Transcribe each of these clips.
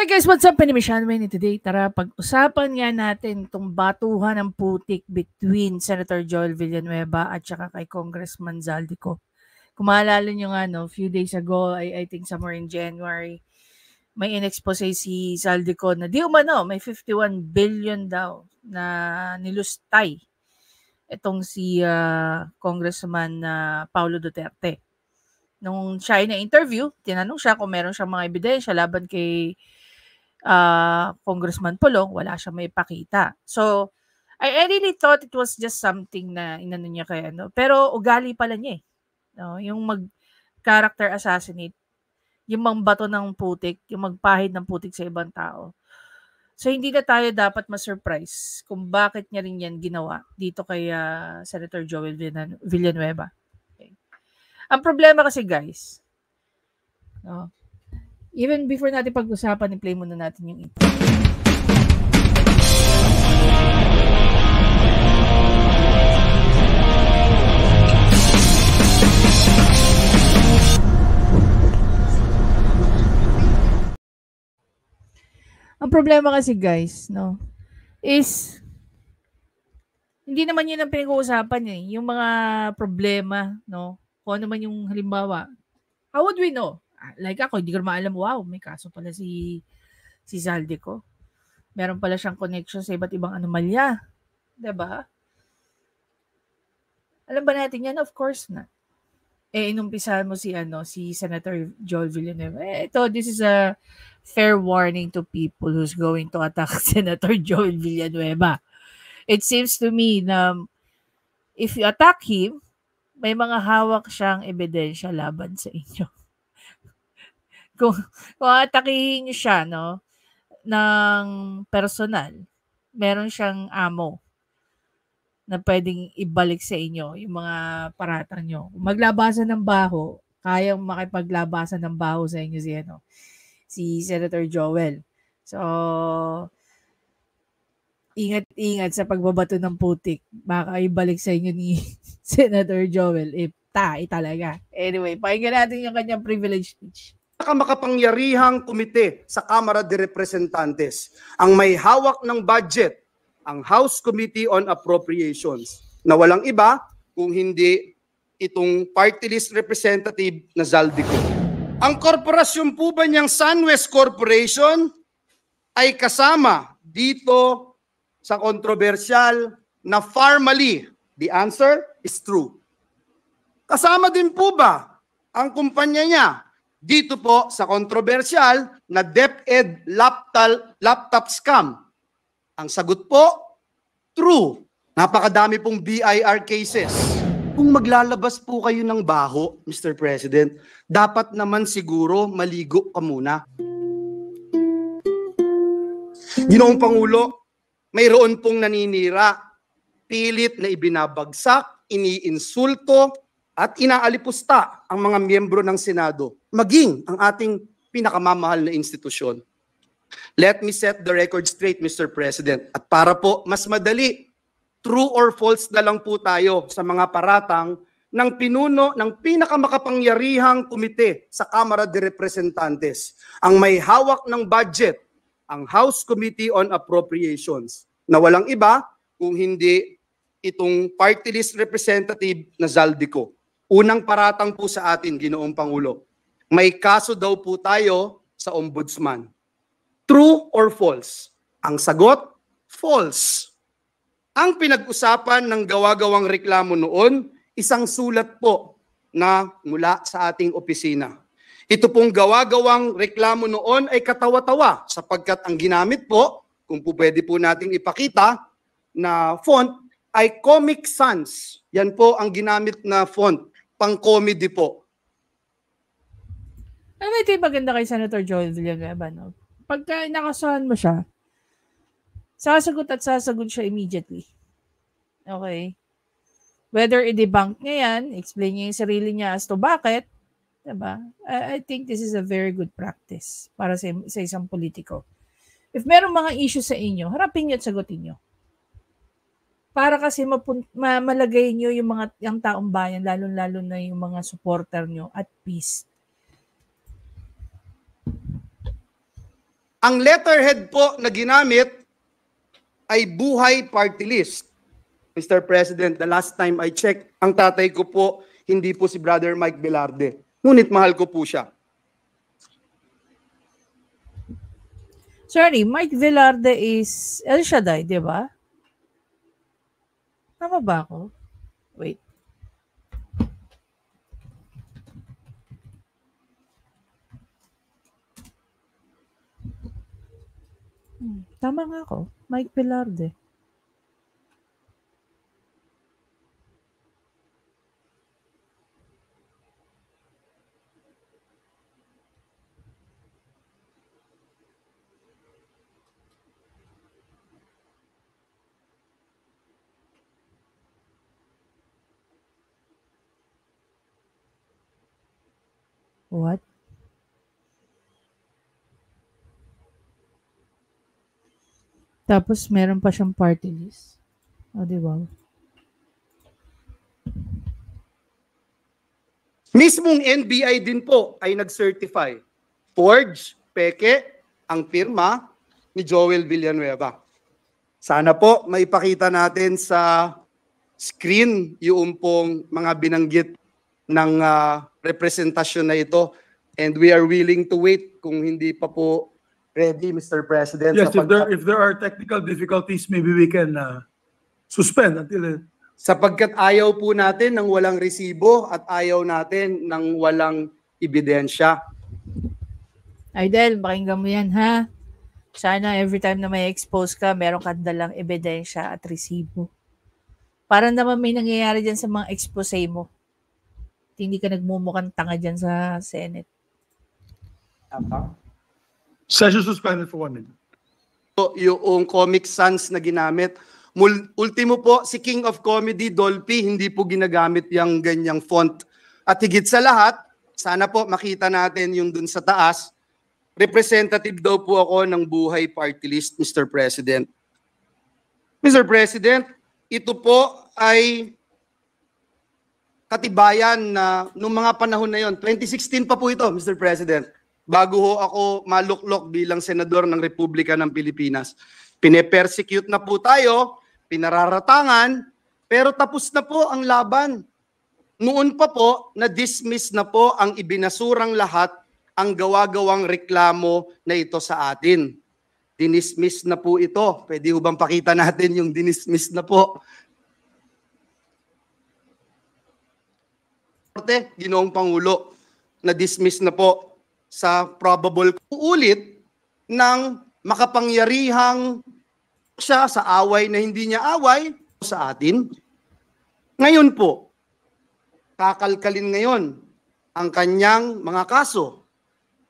Hi guys, what's up? Panimishan Wayne today. Tara, pag-usapan nga natin itong batuhan ng putik between Senator Joel Villanueva at saka kay Congressman Zaldico. Kung maalala nyo nga, no, few days ago, I think somewhere in January, may in-expose si Zaldico na di umano, may 51 billion daw na nilustay itong si Congressman Paulo Duterte. Nung siya ay na-interview, tinanong siya kung meron siyang mga ebidensya laban kay Congressman Pulong, wala siyang may pakita. So, I really thought it was just something na inano niya kay ano. Pero ugali pala niya eh. No? Yung mag-character assassinate, yung mangbato ng putik, yung magpahid ng putik sa ibang tao. So, hindi na tayo dapat ma-surprise kung bakit niya rin yan ginawa dito kay Senator Joel Villanueva. Okay. Ang problema kasi guys, no, even before natin pag-usapan, i-play muna natin yung ito. Ang problema kasi guys, no, is hindi naman yun ang pinag-uusapan eh. Yung mga problema, no, kung ano man yung halimbawa. How would we know? Like ako, hindi ko maalam, wow, may kaso pala si Zaldico. Meron pala siyang connection sa iba't ibang anomalya. Diba? Alam ba natin yan? Of course na. Inumpisahan mo si Senator Joel Villanueva. This is a fair warning to people who's going to attack Senator Joel Villanueva. It seems to me na if you attack him, may mga hawak siyang ebidensya laban sa inyo. Kung atakihin niyo siya, no, ng personal, meron siyang ammo na pwedeng ibalik sa inyo yung mga paratang nyo. Kung maglabasan ng baho, kayang makipaglabasan ng baho sa inyo si Senator Joel. So, ingat-ingat sa pagbabato ng putik. Baka ibalik sa inyo ni Senator Joel if talaga. Anyway, pakinggan natin yung kanyang privilege speech. Makapangyarihang komite sa Kamara de Representantes ang may hawak ng budget, ang House Committee on Appropriations, na walang iba kung hindi itong party list representative na Zaldico. Ang korporasyon po ba niyang SunWest Corporation ay kasama dito sa kontrobersyal na Pharmally? The answer is true. Kasama din po ba ang kumpanya niya dito po sa kontrobersyal na DepEd laptop scam? Ang sagot po, true. Napakadami pong BIR cases. Kung maglalabas po kayo ng baho, Mr. President, dapat naman siguro maligo ka muna. Ginoong Pangulo, mayroon pong naninira, pilit na ibinabagsak, iniinsulto, at inaalipusta ang mga miyembro ng Senado, maging ang ating pinakamamahal na institusyon. Let me set the record straight, Mr. President. At para po mas madali, true or false na lang po tayo sa mga paratang ng pinuno ng pinakamakapangyarihang komite sa Kamara de Representantes, ang may hawak ng budget, ang House Committee on Appropriations, na walang iba kung hindi itong party list representative na Zaldico. Unang paratang po sa atin, Ginoong Pangulo, may kaso daw po tayo sa Ombudsman. True or false? Ang sagot, false. Ang pinag-usapan ng gawa-gawang reklamo noon, isang sulat po na mula sa ating opisina. Ito pong gawa-gawang reklamo noon ay katawa-tawa sapagkat ang ginamit po, kung po pwede po nating ipakita, na font ay Comic Sans. Yan po ang ginamit na font, pang-comedy po. Ano ito yung maganda kay Senator Joel Villanueva, no? Pagka nakasuhan mo siya, sasagot siya immediately. Okay? Whether i-debunk niya yan, explain niya yung sarili niya as to bakit, diba? I think this is a very good practice para sa isang politiko. If meron mga issue sa inyo, harapin niyo at sagutin niyo. Para kasi malagay niyo yung taong bayan, lalo-lalo na yung mga supporter niyo at peace. Ang letterhead po na ginamit ay Buhay Party List. Mr. President, the last time I checked, ang tatay ko po, hindi po si Brother Mike Velarde. Ngunit mahal ko po siya. Sorry, Mike Velarde is El Shaddai, di ba? Tama ba ako? Wait. Tama nga ako. Mike Velarde. What? Tapos meron pa siyang party list. O, di ba? Mismong NBI din po ay nag-certify. Forge, peke, ang pirma ni Joel Villanueva. Sana po maipakita natin sa screen yung pong mga binanggit ng representasyon na ito. And we are willing to wait kung hindi pa po ready, Mr. President. Yes, if there are technical difficulties, maybe we can suspend until Sapagkat ayaw po natin ng walang resibo at ayaw natin ng walang ebidensya. Idol, pakinggan mo yan, ha? Sana every time na may expose ka, meron ka dalang ebidensya at resibo. Para naman may nangyayari dyan sa mga expose mo. Hindi ka nagmumukhang tanga dyan sa Senate. session suspended for 1 minute. Yung Comic Sans na ginamit, ultimo po, si King of Comedy, Dolphy, hindi po ginagamit yung ganyang font. At higit sa lahat, sana po makita natin yung dun sa taas, representative daw po ako ng Buhay Party List, Mr. President. Mr. President, ito po ay katibayan na nung mga panahon na yon, 2016 pa po ito, Mr. President, bago ho ako maluklok bilang senador ng Republika ng Pilipinas. Pine-persecute na po tayo, pinararatangan, pero tapos na po ang laban. Noon pa po, na-dismiss na po ang ibinasurang lahat ang gawa-gawang reklamo na ito sa atin. Dinismiss na po ito. Pwede ho bang pakita natin yung dinismiss na po? Ginoong Pangulo, na-dismiss na po sa probable ulit ng makapangyarihang siya sa away na hindi niya away sa atin. Ngayon po, kakalkalin ngayon ang kanyang mga kaso.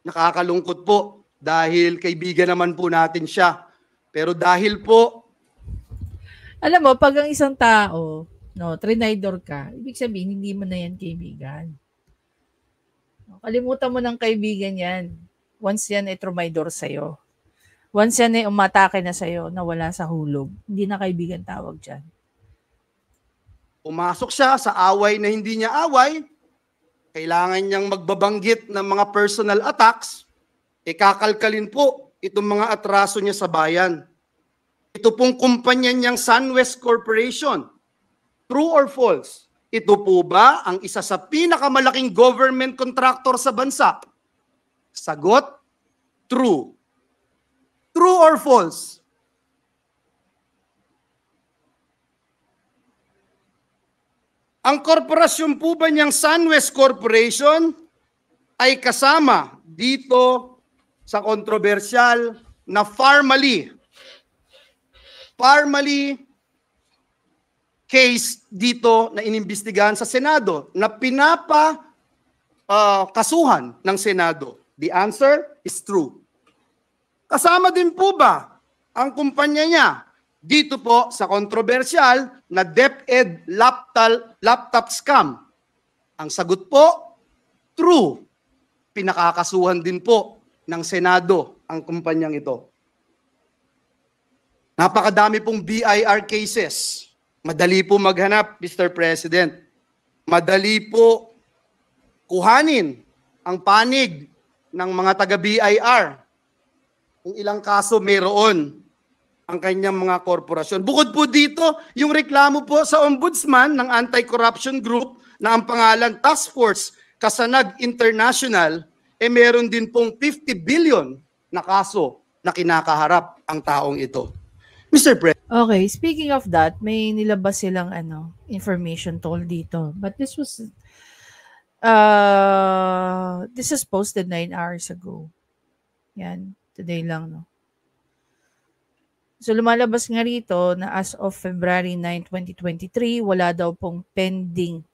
Nakakalungkot po dahil kaibigan naman po natin siya. Pero dahil po... Alam mo, pag ang isang tao, trinaydor ka, ibig sabihin, hindi mo na yan kaibigan. Kalimutan mo ng kaibigan yan. Once yan ay trumaydor sa'yo. Once yan ay umatake na sa'yo na wala sa hulog, hindi na kaibigan tawag dyan. Pumasok siya sa away na hindi niya away, kailangan niyang magbabanggit ng mga personal attacks, kakalkalin po itong mga atraso niya sa bayan. Ito pong kumpanya niyang SunWest Corporation. True or false? Ito po ba ang isa sa pinakamalaking government contractor sa bansa? Sagot, true. True or false? Ang korporasyon po ba niyang SunWest Corporation ay kasama dito sa kontrobersyal na Farmally case dito na inimbestigahan sa Senado na kasuhan ng Senado? The answer is true. Kasama din po ba ang kumpanya niya dito po sa kontrobersyal na DepEd laptop scam? Ang sagot po, true. Pinakakasuhan din po ng Senado ang kumpanyang ito. Napakadami pong BIR cases. Madali po maghanap, Mr. President. Madali po kuhanin ang panig ng mga taga-BIR. Kung ilang kaso mayroon ang kanyang mga korporasyon. Bukod po dito, yung reklamo po sa ombudsman ng anti-corruption group na ang pangalan Task Force Kasanag International, meron din pong 50 billion na kaso na kinakaharap ang taong ito. Mr. President. Okay, speaking of that, may nilabas silang information toll dito. But this was posted 9 hours ago. Yan, today lang, no. So lumalabas nga rito na as of February 9, 2023, wala daw pong pending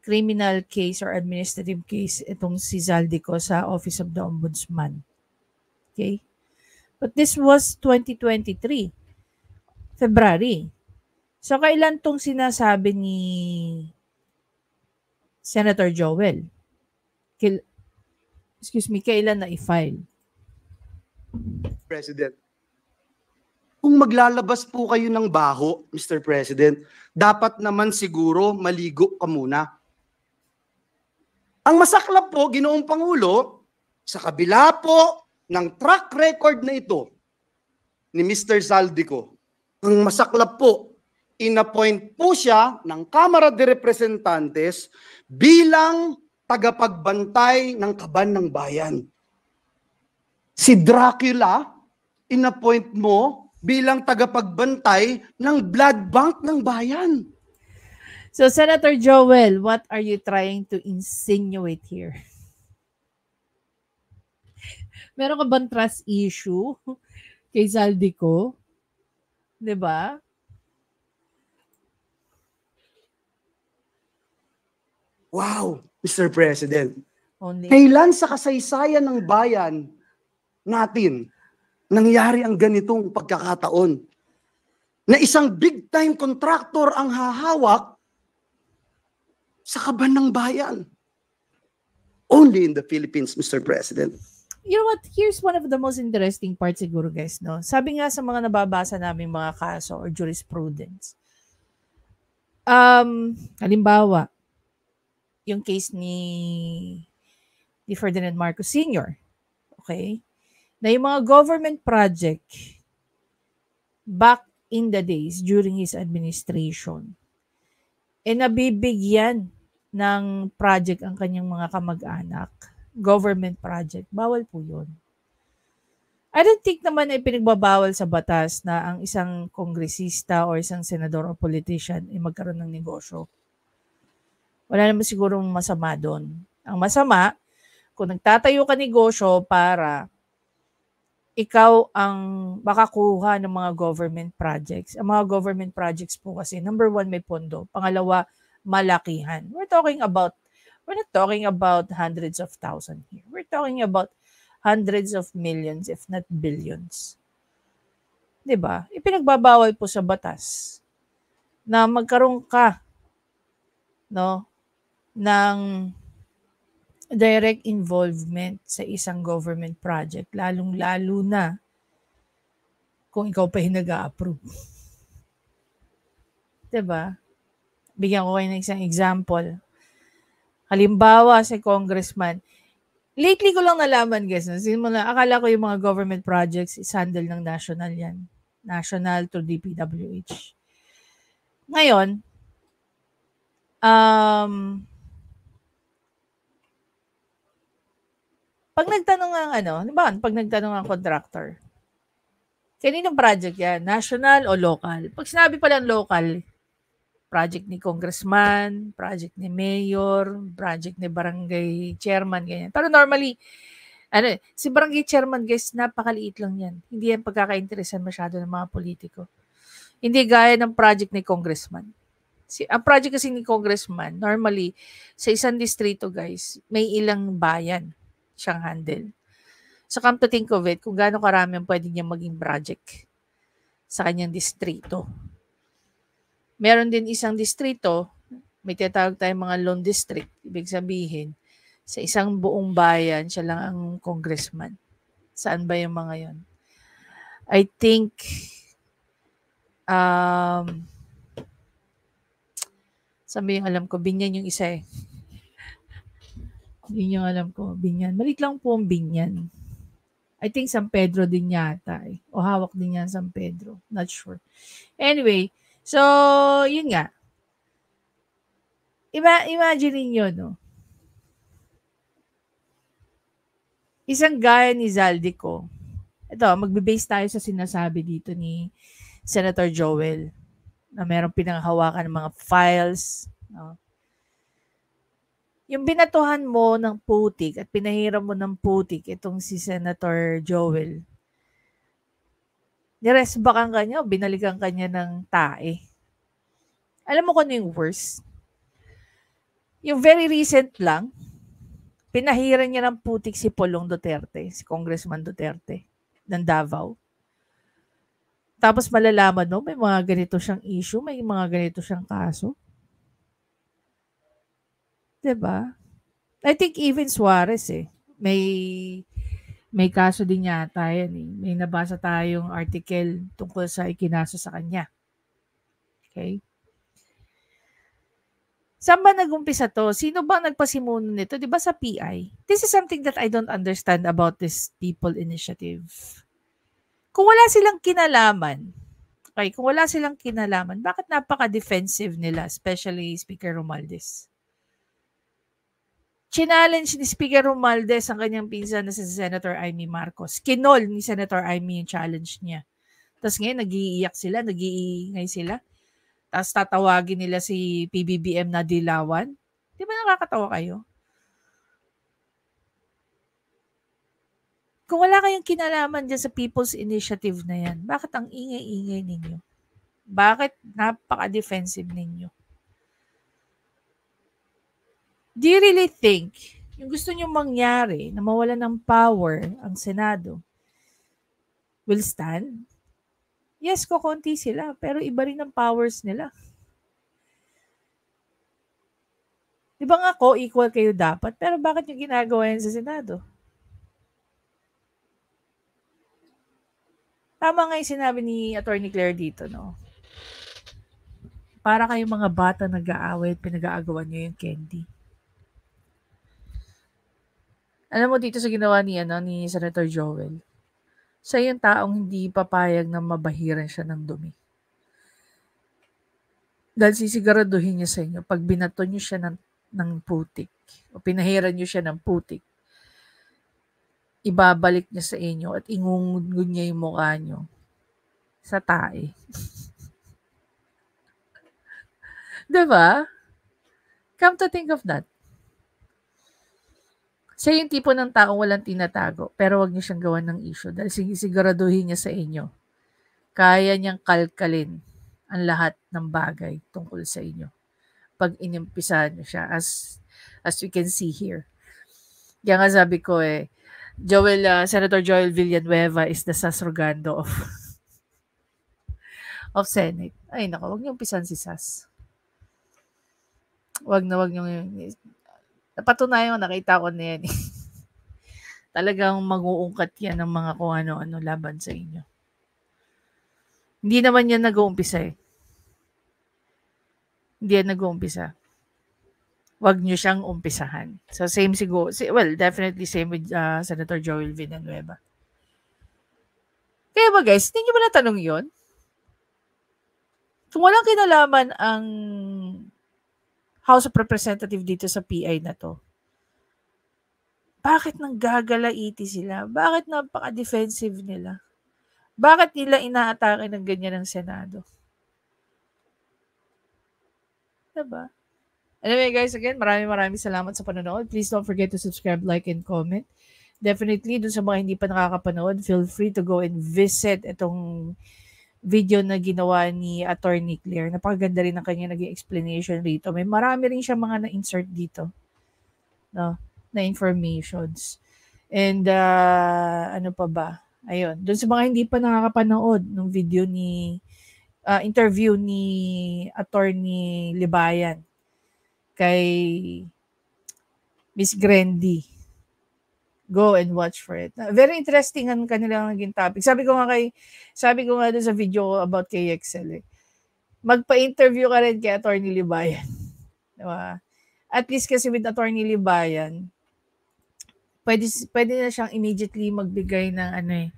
criminal case or administrative case itong si Zaldico sa Office of the Ombudsman. Okay? But this was 2023, February. So kailan tong sinasabi ni Senator Joel? Kailan na i-file? President. Kung maglalabas po kayo ng baho, Mr. President, dapat naman siguro maligo ka muna. Ang masaklap po, Ginoong Pangulo, sa kabila po ng track record na ito ni Mr. Zaldico, ang masaklap po, inappoint po siya ng Kamara de Representantes bilang tagapagbantay ng kaban ng bayan. Si Dracula, inappoint mo bilang tagapagbantay ng blood bank ng bayan. So, Senator Joel, what are you trying to insinuate here? Meron ka bang trust issue kay Zaldico? 'Di ba? Wow, Mr. President. Only. Kailan sa kasaysayan ng bayan natin nangyari ang ganitong pagkakataon na isang big-time contractor ang hahawak sa kaban ng bayan? Only in the Philippines, Mr. President. You know what? Here's one of the most interesting parts siguro, guys, no? Sabi nga sa mga nababasa namin mga kaso or jurisprudence. Halimbawa, yung case ni Ferdinand Marcos Sr., okay? Na yung mga government project back in the days during his administration, nabibigyan ng project ang kanyang mga kamag-anak, government project, bawal po yun. I don't think naman ay pinagbabawal sa batas na ang isang kongresista o isang senador o politician ay magkaroon ng negosyo. Wala naman sigurong masama doon. Ang masama, kung nagtatayo ka negosyo para ikaw ang makakuha ng mga government projects. Ang mga government projects po kasi, number one, may pondo. Pangalawa, malakihan. We're not talking about hundreds of thousands here. We're talking about hundreds of millions, if not billions. 'Di ba? Ipinagbabawal po sa batas na magkaroon ka, no, ng direct involvement sa isang government project, lalong-lalo na kung ikaw pa yung nag-a-approve. 'Di ba? Bigyan ko kayo ng isang example. Halimbawa, si congressman, lately ko lang nalaman, guys, akala ko yung mga government projects is handle ng national yan. National to DPWH. Ngayon, pag nagtanong pag nagtanong ang contractor, kaninong project yan? National o local? Pag sinabi pa lang local, project ni congressman, project ni mayor, project ni barangay chairman, ganyan. Pero normally, si barangay chairman, guys, napakaliit lang yan. Hindi yan pagkakainteresan masyado ng mga politiko. Hindi gaya ng project ni congressman. Ang project kasi ni congressman, normally, sa isang distrito, guys, may ilang bayan siyang handle. So, come to think of it, kung gaano karami ang pwede niya maging project sa kanyang distrito. Meron din isang distrito, may tinatawag tayong mga lone district. Ibig sabihin, sa isang buong bayan, siya lang ang congressman. Saan ba yung mga yon? I think, sabi yung alam ko, Binyan yung isa eh. Yun yung alam ko, Binyan. Malit lang po ang Binyan. I think San Pedro din yata eh. O hawak din yan San Pedro. Not sure. Anyway, so, yun nga. Imagine niyo, no? Isang gaya ni Zaldico. Ito, magbe-base tayo sa sinasabi dito ni Senator Joel na merong pinanghawakan ng mga files. No? Yung binatuhan mo ng putik at pinahiram mo ng putik itong si Senator Joel, niresbakan kanya o binalikan kanya ng tae. Alam mo kung ano yung worst? Yung very recent lang, pinahiran niya ng putik si Polong Duterte, si Congressman Duterte ng Davao. Tapos malalaman mo, may mga ganito siyang issue, may mga ganito siyang kaso. Diba? I think even Suarez may kaso din yata yan eh. May nabasa tayong article tungkol sa ikinaso sa kanya. Okay? Saan ba nag-umpisa to? Sino ba nagpasimuno nito? Diba sa PI? This is something that I don't understand about this People Initiative. Kung wala silang kinalaman, bakit napaka-defensive nila, especially Speaker Romualdez? Challenge ni Speaker Romualdez ang kanyang pinsan na si Senator Amy Marcos. Kinol ni Senator Amy yung challenge niya. Tapos ngayon, nag-iiyak sila, nag-iingay sila. Tapos tatawagin nila si PBBM na dilawan. Di ba nakakatawa kayo? Kung wala kayong kinalaman dyan sa People's Initiative na yan, bakit ang ingay-ingay ninyo? Bakit napaka-defensive ninyo? Do you really think yung gusto nyo mangyari na mawala ng power ang Senado will stand? Yes, kukunti sila, pero iba rin ang powers nila. Di ba nga equal kayo dapat, pero bakit nyo ginagawa yan sa Senado? Tama nga yung sinabi ni Attorney Claire dito, no? Para kayong mga bata nag-aaway at pinag-aagawan nyo yung candy. Alam mo dito sa ginawa ni Senator Joel, siya yung taong hindi papayag na mabahiran siya ng dumi. Dahil sisiguraduhin niya sa inyo, pag binato niyo siya ng putik, o pinahiran niyo siya ng putik, ibabalik niya sa inyo at ingungud niya yung mukha niyo sa tae. Diba? Come to think of that. Siya yung tipo ng taong walang tinatago, pero wag niyo siyang gawan ng issue dahil siguraduhin niya sa inyo. Kaya niyang kalkalin ang lahat ng bagay tungkol sa inyo pag inimpisahan niyo siya as we can see here. Kaya nga sabi ko Senator Joel Villanueva is the Sasrogando of Senate. Ay nako, wag niyo umpisan si Sas. Wag niyo napatunayan ko, nakita ko na yan. Talagang mag-uungkat yan ng mga kung ano-ano laban sa inyo. Hindi naman yan nag-uumpisa Hindi yan nag-uumpisa. Wag nyo siyang umpisahan. So same siguro, definitely same with Senator Joel Villanueva. Kaya ba guys, hindi nyo ba natanong yun? Kung walang kinalaman ang House of Representative dito sa PI na to, bakit nanggagalaiti sila? Bakit napaka-defensive nila? Bakit nila inaatake ng ganyan ng Senado? Diba? Anyway guys, again, maraming salamat sa panonood. Please don't forget to subscribe, like, and comment. Definitely, dun sa mga hindi pa nakakapanood, feel free to go and visit itong video na ginawa ni Attorney Claire. Napakaganda rin ang kanya naging explanation rito. May marami rin siya mga na-insert dito. No? Na informations. And ano pa ba? Ayun. Doon sa mga hindi pa nakakapanood ng video ni interview ni Attorney Libayan kay Miss Grandy. Go and watch for it. Very interesting ang kanilang naging topic. Sabi ko nga doon sa video about kay Excel magpa-interview ka rin kay Attorney Libayan. Diba? At least kasi with Attorney Libayan, pwede na siyang immediately magbigay ng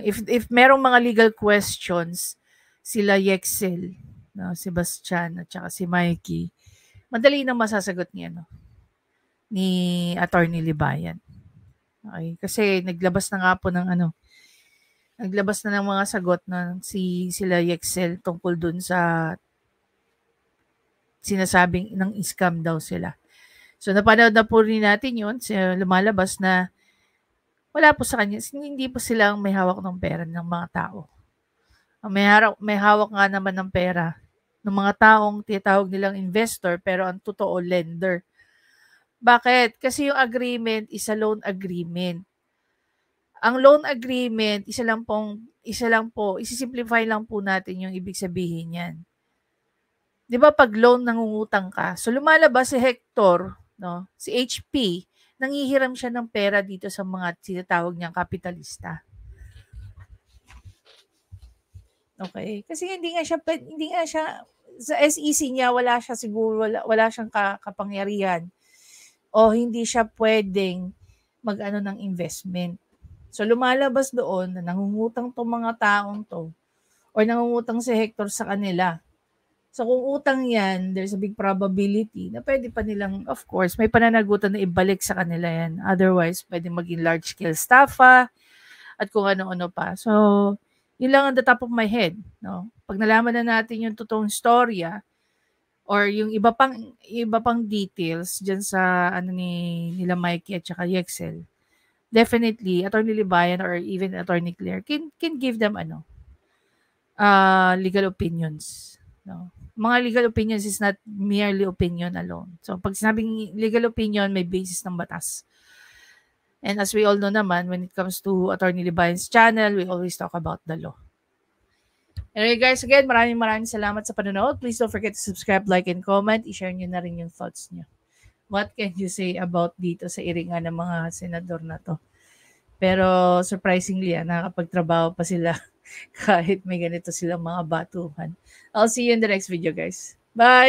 if merong mga legal questions, sila Yexel, no, Sebastian at saka si Mikey, madali na masasagot ni Attorney Libayan. Okay, kasi naglabas na nga po ng mga sagot ng sila Yexel tungkol dun sa sinasabing ng scam daw sila. So napanood na po rin natin yun, lumalabas na wala po sa kanya, hindi po silang may hawak ng pera ng mga tao. May hawak nga naman ng pera ng mga taong tinatawag nilang investor pero ang totoo lender. Bakit? Kasi yung agreement is a loan agreement. Ang loan agreement, isa lang po, isi-simplify lang po natin yung ibig sabihin niyan. 'Di ba pag loan nangungutang ka, so lumalabas si Hector, no, si HP, nanghihiram siya ng pera dito sa mga tinatawag niyang kapitalista. Okay? Kasi hindi nga siya sa SEC niya wala siya siguro wala siyang kapangyarihan o hindi siya pwedeng mag-ano ng investment. So lumalabas doon na nangungutang tong mga taong to or nangungutang si Hector sa kanila. So kung utang yan, there's a big probability na pwede pa nilang, of course, may pananagutan na ibalik sa kanila yan. Otherwise, pwede maging large-scale estafa at kung ano-ano pa. So, yun lang on the top of my head. No? Pag nalaman na natin yung totoong storya or yung iba pang details dyan sa nila Mikey at saka Yexel, definitely, Attorney Libayan or even Attorney Claire can give them legal opinions. No? Mga legal opinions is not merely opinion alone. So, pag sinabing legal opinion, may basis ng batas. And as we all know naman, when it comes to Attorney Libayan's channel, we always talk about the law. Anyway guys, again, maraming salamat sa panonood. Please don't forget to subscribe, like, and comment. I-share nyo na rin yung thoughts nyo. What can you say about dito sa iringan ng mga senador na to? Pero surprisingly, nakakapagtrabaho pa sila kahit may ganito silang mga batuhan. I'll see you in the next video, guys. Bye!